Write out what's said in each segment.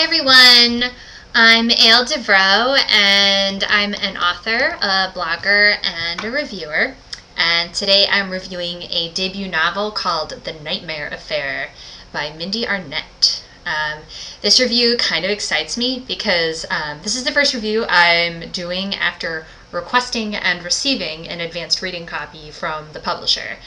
Hi everyone, I'm Davroe and I'm an author, a blogger, and a reviewer. And today I'm reviewing a debut novel called The Nightmare Affair by Mindee Arnett. This review kind of excites me because this is the first review I'm doing after requesting and receiving an advanced reading copy from the publisher.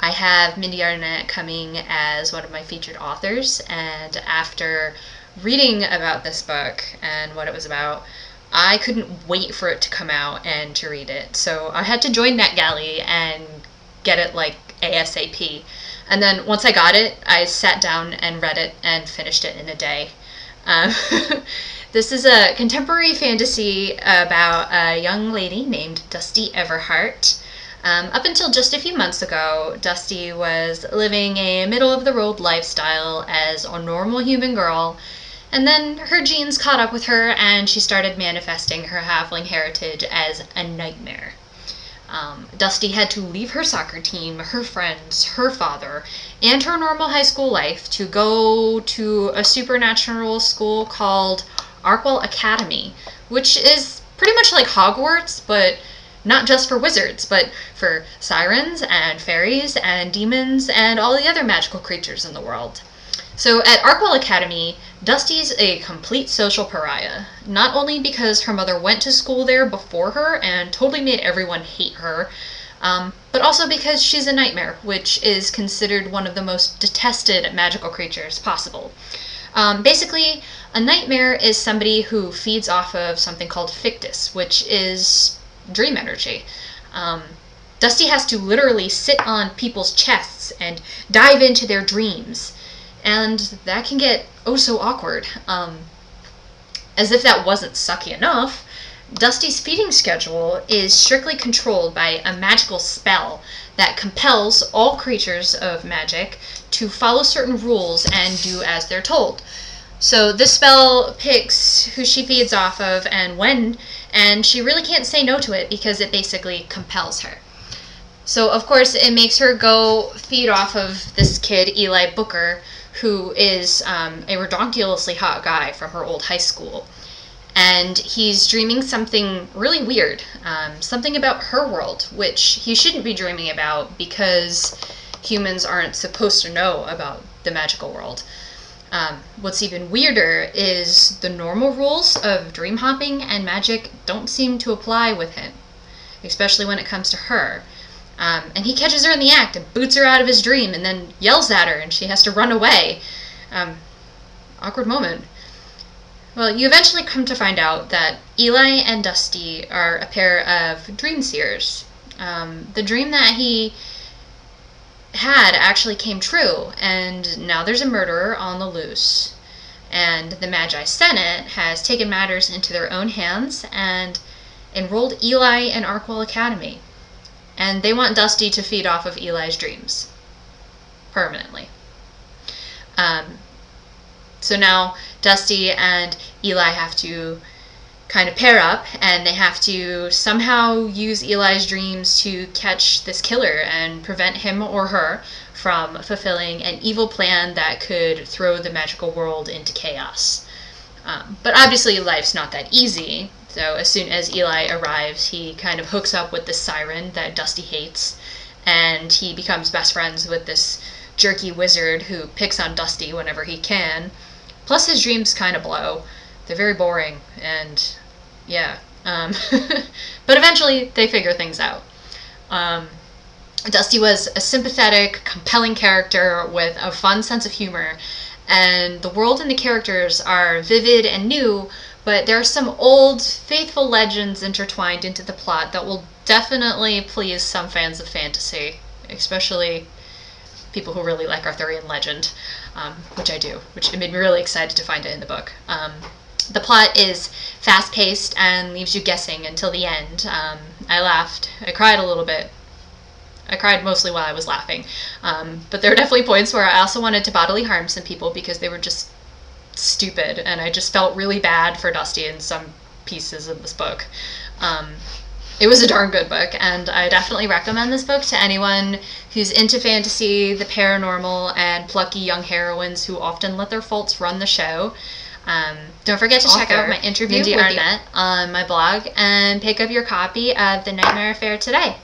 I have Mindee Arnett coming as one of my featured authors, and after reading about this book and what it was about, I couldn't wait for it to come out and to read it. So I had to join NetGalley and get it like ASAP. And then once I got it, I sat down and read it and finished it in a day. This is a contemporary fantasy about a young lady named Dusty Everheart. Up until just a few months ago, Dusty was living a middle-of-the-road lifestyle as a normal human girl, and then her genes caught up with her and she started manifesting her halfling heritage as a nightmare. Dusty had to leave her soccer team, her friends, her father, and her normal high school life to go to a supernatural school called Arkwell Academy, which is pretty much like Hogwarts, but not just for wizards, but for sirens and fairies and demons and all the other magical creatures in the world. So at Arkwell Academy, Dusty's a complete social pariah, not only because her mother went to school there before her and totally made everyone hate her, but also because she's a nightmare, which is considered one of the most detested magical creatures possible. Basically, a nightmare is somebody who feeds off of something called fictus, which is dream energy. Dusty has to literally sit on people's chests and dive into their dreams, and that can get oh so awkward. As if that wasn't sucky enough, Dusty's feeding schedule is strictly controlled by a magical spell that compels all creatures of magic to follow certain rules and do as they're told. So this spell picks who she feeds off of and when, and she really can't say no to it because it basically compels her. So of course it makes her go feed off of this kid, Eli Booker, who is a redonkulously hot guy from her old high school. And he's dreaming something really weird, something about her world, which he shouldn't be dreaming about because humans aren't supposed to know about the magical world. What's even weirder is the normal rules of dream hopping and magic don't seem to apply with him, especially when it comes to her. And he catches her in the act and boots her out of his dream and then yells at her and she has to run away. Awkward moment. Well, you eventually come to find out that Eli and Dusty are a pair of dream seers. The dream that he had actually came true, and now there's a murderer on the loose. And the Magi Senate has taken matters into their own hands and enrolled Eli in Arkwell Academy. And they want Dusty to feed off of Eli's dreams. Permanently. So now Dusty and Eli have to kind of pair up, and they have to somehow use Eli's dreams to catch this killer and prevent him or her from fulfilling an evil plan that could throw the magical world into chaos. But obviously life's not that easy, so as soon as Eli arrives, he kind of hooks up with this siren that Dusty hates, and he becomes best friends with this jerky wizard who picks on Dusty whenever he can. Plus his dreams kind of blow. They're very boring, and yeah. But eventually they figure things out. Dusty was a sympathetic, compelling character with a fun sense of humor, and the world and the characters are vivid and new, but there are some old, faithful legends intertwined into the plot that will definitely please some fans of fantasy, especially people who really like Arthurian legend, which I do, which made me really excited to find it in the book. The plot is fast-paced and leaves you guessing until the end. I laughed. I cried a little bit. I cried mostly while I was laughing. But there were definitely points where I also wanted to bodily harm some people because they were just stupid, and I just felt really bad for Dusty in some pieces of this book. it was a darn good book, and I definitely recommend this book to anyone who's into fantasy, the paranormal, and plucky young heroines who often let their faults run the show. Don't forget to check out my interview with Mindee Arnett on my blog and pick up your copy of The Nightmare Affair today.